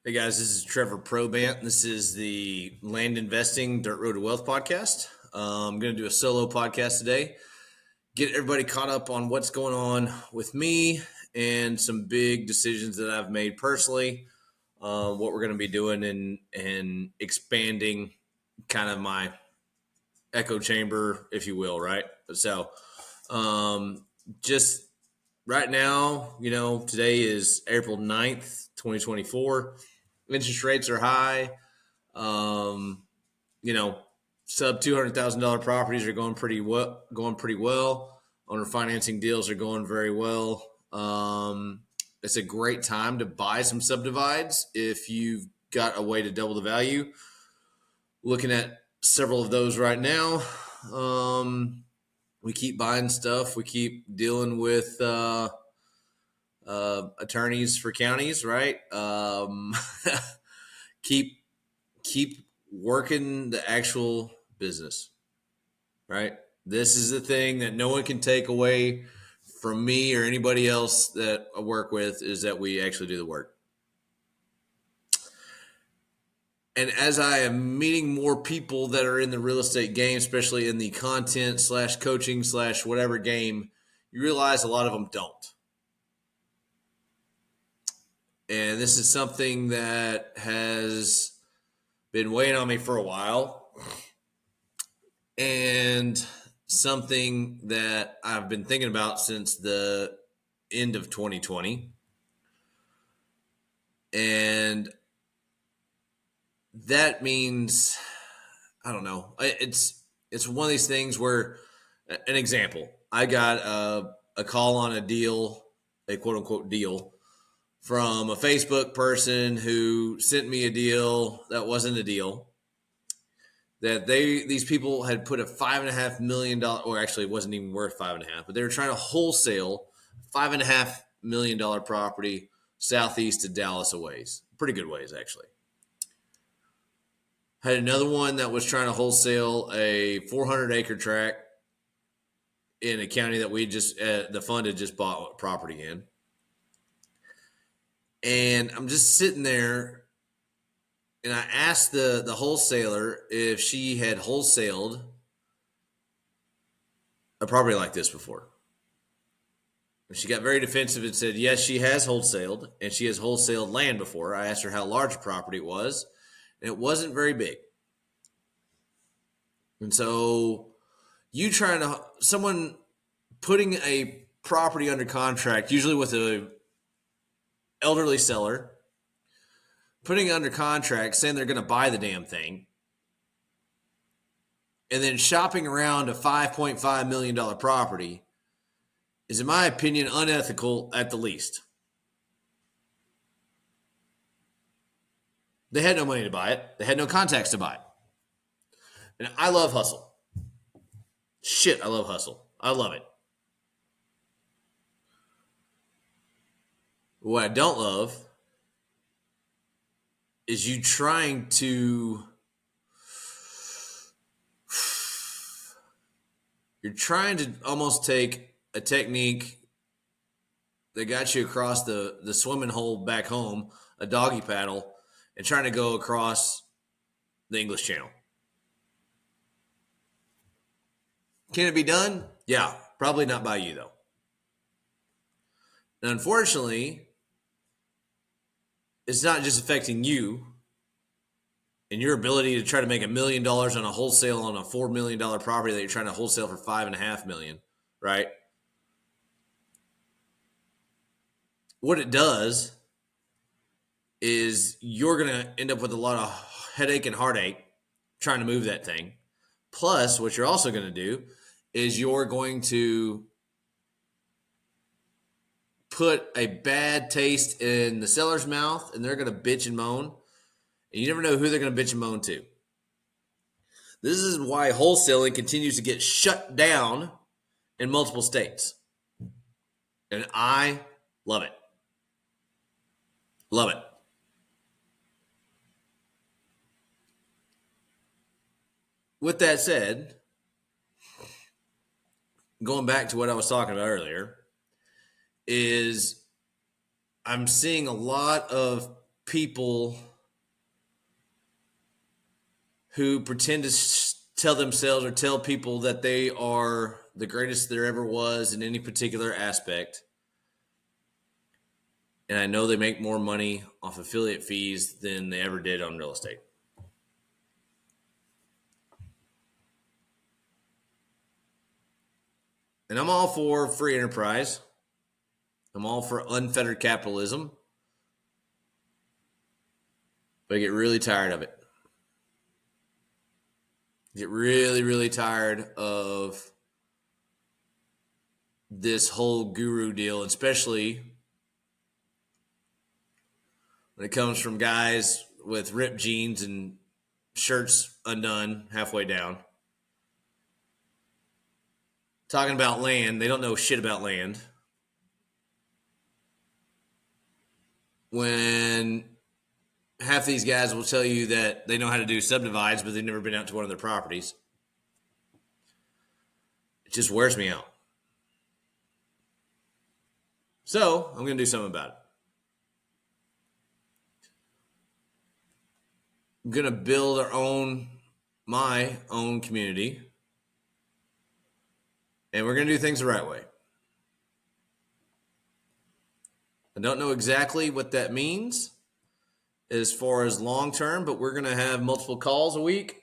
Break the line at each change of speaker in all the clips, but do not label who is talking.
Hey guys, this is Trevor Probant. This is the Land Investing Dirt Road to Wealth podcast. I'm going to do a solo podcast today, get everybody caught up on what's going on with me and some big decisions that I've made personally, what we're going to be doing and expanding kind of my echo chamber, if you will, right? So just right now, today is April 9th, 2024. Interest rates are high. Um, Sub $200,000 properties are going pretty well. Owner financing deals are going very well. It's a great time to buy some subdivides if you've got a way to double the value. Looking at several of those right now. We keep buying stuff. We keep dealing with attorneys for counties, right? keep working the actual business, right? This is the thing that no one can take away from me or anybody else that I work with, is that we actually do the work. And as I am meeting more people that are in the real estate game, especially in the content / coaching / whatever game, you realize a lot of them don't. And this is something that has been weighing on me for a while, and something that I've been thinking about since the end of 2020. And that means, I don't know, it's one of these things where, an example, I got a call on a deal, a quote unquote deal, from a Facebook person who sent me a deal that wasn't a deal. That these people had put a $5.5 million, or actually it wasn't even worth 5.5, but they were trying to wholesale $5.5 million property southeast of Dallas a ways, pretty good ways actually. Had another one that was trying to wholesale a 400-acre tract in a county that we just the fund had just bought property in, and I'm just sitting there. And I asked the wholesaler if she had wholesaled a property like this before. And she got very defensive and said, yes, she has wholesaled, and she has wholesaled land before. I asked her how large a property it was, and it wasn't very big. And so someone putting a property under contract, usually with a elderly seller, putting it under contract, saying they're going to buy the damn thing, and then shopping around a $5.5 million property is, in my opinion, unethical at the least. They had no money to buy it. They had no contacts to buy it. And I love hustle. Shit, I love hustle. I love it. What I don't love is you trying to almost take a technique that got you across the swimming hole back home, a doggy paddle, and trying to go across the English Channel. Can it be done? Yeah, probably not by you though. And unfortunately, it's not just affecting you and your ability to try to make $1 million on a wholesale on a $4 million property that you're trying to wholesale for $5.5 million, right? What it does is you're going to end up with a lot of headache and heartache trying to move that thing. Plus, what you're also going to do is you're going to put a bad taste in the seller's mouth, and they're going to bitch and moan. And you never know who they're going to bitch and moan to. This is why wholesaling continues to get shut down in multiple states. And I love it. Love it. With that said, going back to what I was talking about earlier, is I'm seeing a lot of people who pretend to tell themselves or tell people that they are the greatest there ever was in any particular aspect. And I know they make more money off affiliate fees than they ever did on real estate. And I'm all for free enterprise. I'm all for unfettered capitalism. But I get really tired of it. I get really, really tired of this whole guru deal, especially when it comes from guys with ripped jeans and shirts undone halfway down. Talking about land, they don't know shit about land. When half these guys will tell you that they know how to do subdivides, but they've never been out to one of their properties. It just wears me out. So I'm going to do something about it. I'm going to build my own community. And we're going to do things the right way. I don't know exactly what that means as far as long term, but we're going to have multiple calls a week.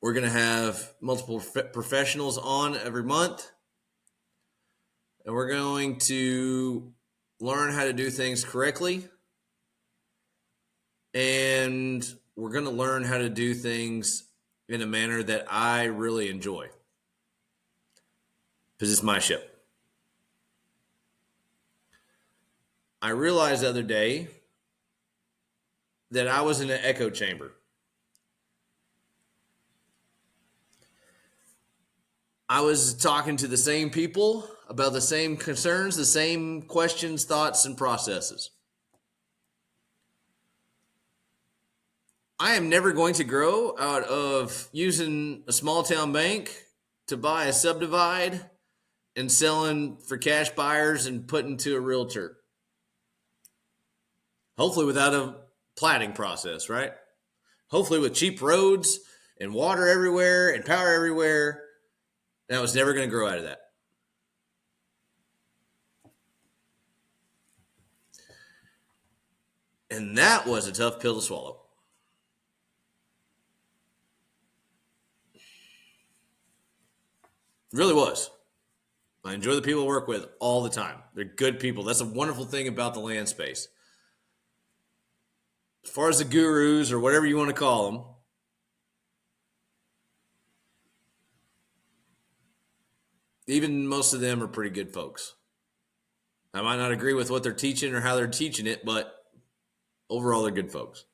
We're going to have multiple professionals on every month. And we're going to learn how to do things correctly. And we're going to learn how to do things in a manner that I really enjoy. Because it's my ship. I realized the other day that I was in an echo chamber. I was talking to the same people about the same concerns, the same questions, thoughts, and processes. I am never going to grow out of using a small town bank to buy a subdivide and selling for cash buyers and putting to a realtor. Hopefully without a platting process, right? Hopefully with cheap roads and water everywhere and power everywhere. And I was never going to grow out of that. And that was a tough pill to swallow. It really was. I enjoy the people I work with all the time. They're good people. That's a wonderful thing about the land space. As far as the gurus or whatever you want to call them, even most of them are pretty good folks. I might not agree with what they're teaching or how they're teaching it, but overall they're good folks.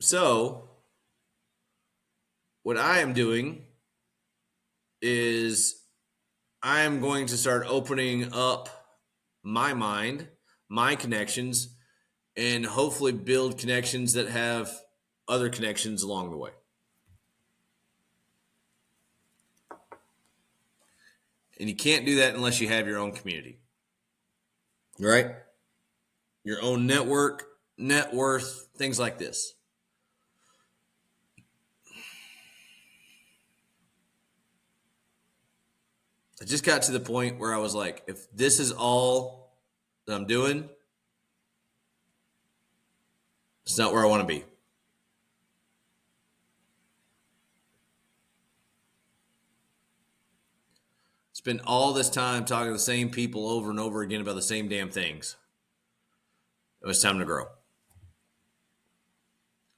So, what I am doing is I am going to start opening up my mind, my connections, and hopefully build connections that have other connections along the way. And you can't do that unless you have your own community, right? Your own network, net worth, things like this. I just got to the point where I was like, if this is all that I'm doing, it's not where I want to be. Spend all this time talking to the same people over and over again about the same damn things. It was time to grow.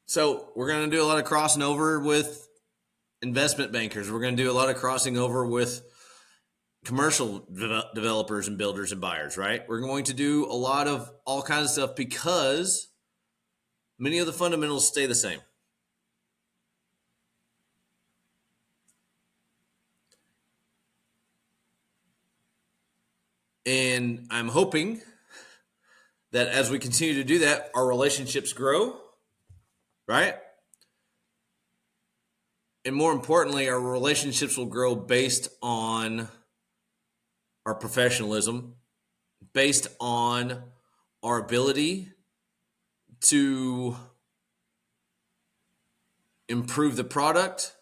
So we're going to do a lot of crossing over with investment bankers. We're going to do a lot of crossing over with commercial developers and builders and buyers, right? We're going to do a lot of all kinds of stuff because many of the fundamentals stay the same. And I'm hoping that as we continue to do that, our relationships grow, right? And more importantly, our relationships will grow based on our professionalism based on our ability to improve the product,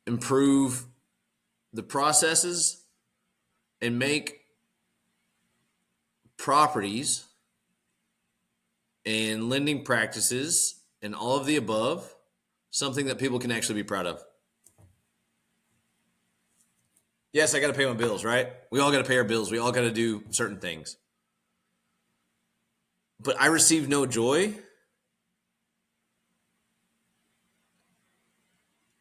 improve the processes, and make properties and lending practices and all of the above something that people can actually be proud of. Yes, I got to pay my bills, right? We all got to pay our bills. We all got to do certain things. But I receive no joy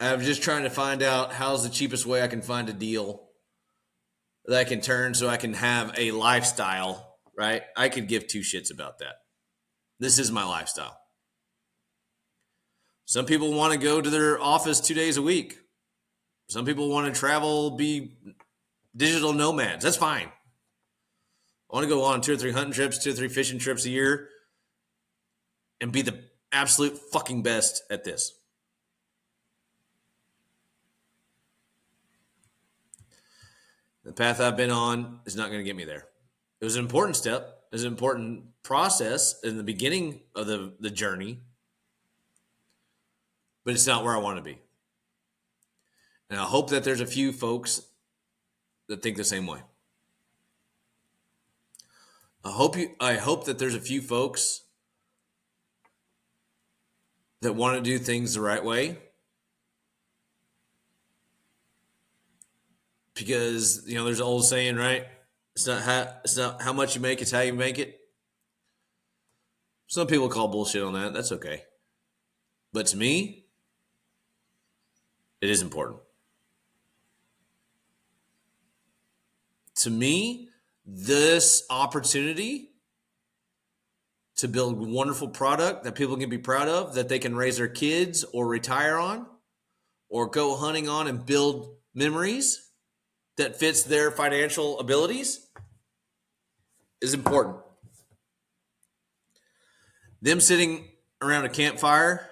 I'm just trying to find out how's the cheapest way I can find a deal that I can turn so I can have a lifestyle, right? I could give two shits about that. This is my lifestyle. Some people want to go to their office 2 days a week. Some people want to travel, be digital nomads. That's fine. I want to go on 2 or 3 hunting trips, 2 or 3 fishing trips a year and be the absolute fucking best at this. The path I've been on is not going to get me there. It was an important step. It was an important process in the beginning of the journey, but it's not where I want to be. And I hope that there's a few folks that think the same way. I hope that there's a few folks that want to do things the right way. Because, there's an old saying, right? It's not how much you make, it's how you make it. Some people call bullshit on that. That's okay. But to me, it is important. To me, this opportunity to build a wonderful product that people can be proud of, that they can raise their kids or retire on, or go hunting on and build memories that fits their financial abilities, is important. Them sitting around a campfire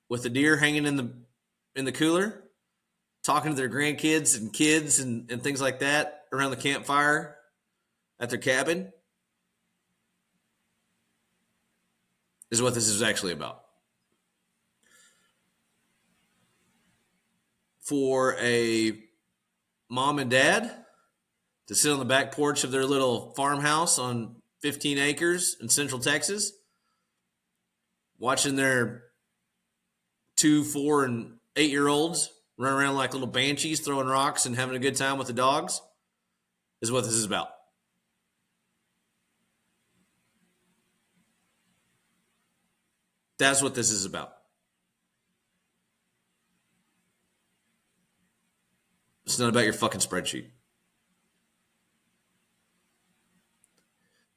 with a deer hanging in the cooler, talking to their grandkids and kids and things like that around the campfire at their cabin is what this is actually about. For a mom and dad to sit on the back porch of their little farmhouse on 15 acres in Central Texas, watching their 2, 4, and 8-year-olds run around like little banshees, throwing rocks and having a good time with the dogs, is what this is about. That's what this is about. It's not about your fucking spreadsheet.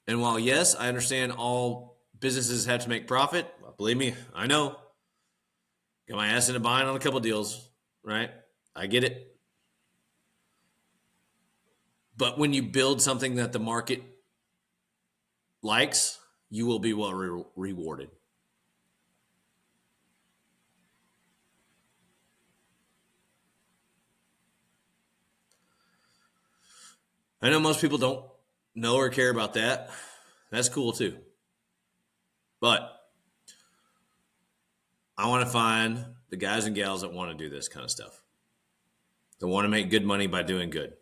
And while, yes, I understand all businesses have to make profit, believe me, I know. Got my ass in a bind on a couple deals, right? I get it. But when you build something that the market likes, you will be well rewarded. I know most people don't know or care about that. That's cool too. But I want to find the guys and gals that want to do this kind of stuff. That want to make good money by doing good.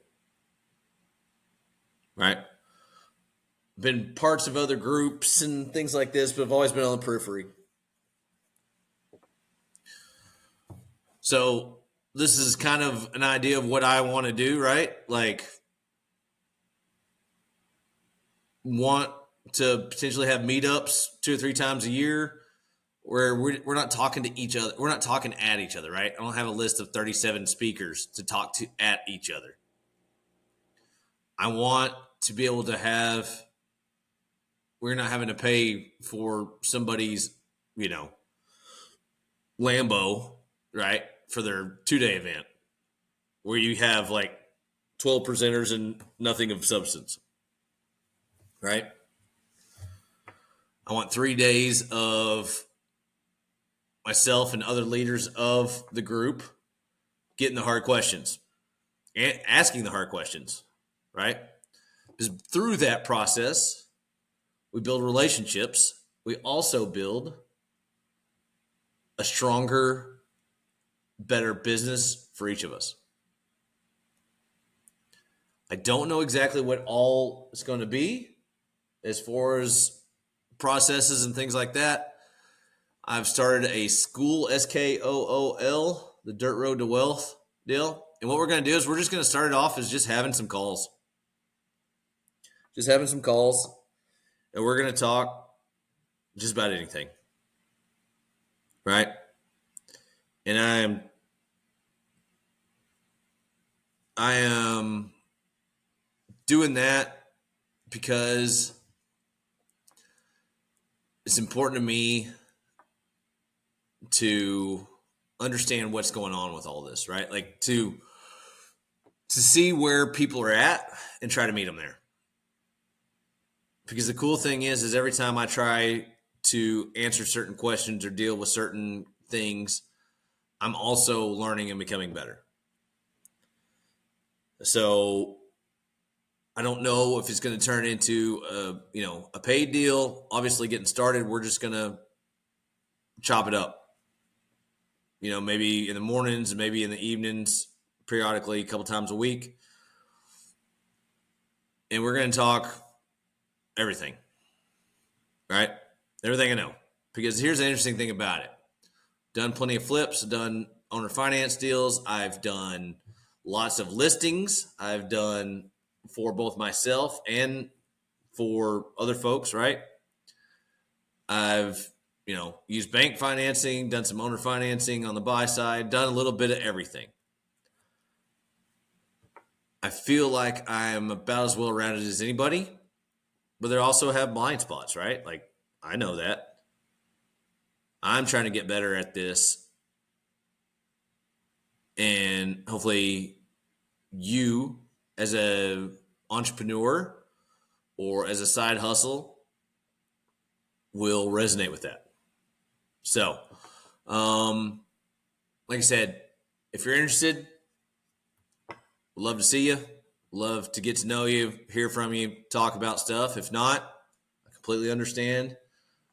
Right? Been parts of other groups and things like this, but I've always been on the periphery. So this is kind of an idea of what I want to do, right? Like, want to potentially have meetups 2 or 3 times a year where we're not talking to each other. We're not talking at each other, right? I don't have a list of 37 speakers to talk to at each other. I want to be able to have, we're not having to pay for somebody's, Lambo, right? For their 2-day event where you have like 12 presenters and nothing of substance, right? I want 3 days of myself and other leaders of the group getting the hard questions. and asking the hard questions, right? Because through that process, we build relationships. We also build a stronger, better business for each of us. I don't know exactly what all it's going to be as far as processes and things like that. I've started a school, SKOOL, the Dirt Road to Wealth deal. And what we're going to do is we're just going to start it off as just having some calls. Just having some calls. And we're going to talk just about anything. Right? And I am doing that because it's important to me to understand what's going on with all this, right? Like to see where people are at and try to meet them there. Because the cool thing is every time I try to answer certain questions or deal with certain things, I'm also learning and becoming better. So I don't know if it's going to turn into a paid deal. Obviously, getting started, we're just going to chop it up. Maybe in the mornings, maybe in the evenings, periodically, a couple times a week. And we're going to talk everything, right? Everything I know. Because here's the interesting thing about it. Done plenty of flips, done owner finance deals. I've done lots of listings. I've done for both myself and for other folks, right? I've, used bank financing, done some owner financing on the buy side, done a little bit of everything. I feel like I'm about as well rounded as anybody, but they also have blind spots, right? Like, I know that. I'm trying to get better at this. And hopefully you, as a entrepreneur or as a side hustle, will resonate with that. So, like I said, if you're interested, we'd love to see you. Love to get to know you, hear from you, talk about stuff. If not, I completely understand.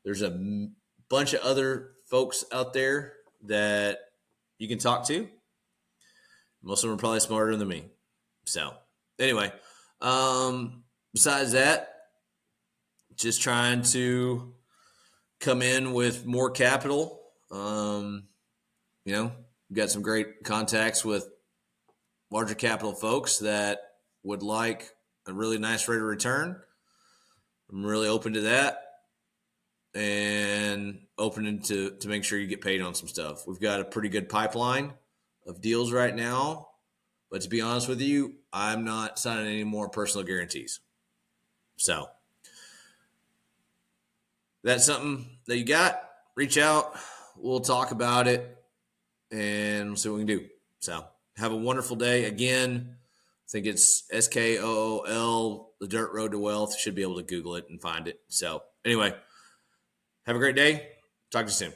There's a bunch of other folks out there that you can talk to. Most of them are probably smarter than me. So, anyway, besides that, just trying to come in with more capital. We've got some great contacts with larger capital folks that would like a really nice rate of return. I'm really open to that and open to make sure you get paid on some stuff. We've got a pretty good pipeline of deals right now, but to be honest with you, I'm not signing any more personal guarantees. So that's something that you got. Reach out. We'll talk about it and we'll see what we can do. So have a wonderful day. Again, I think it's SKOOL, the Dirt Road to Wealth. Should be able to Google it and find it. So anyway, have a great day. Talk to you soon.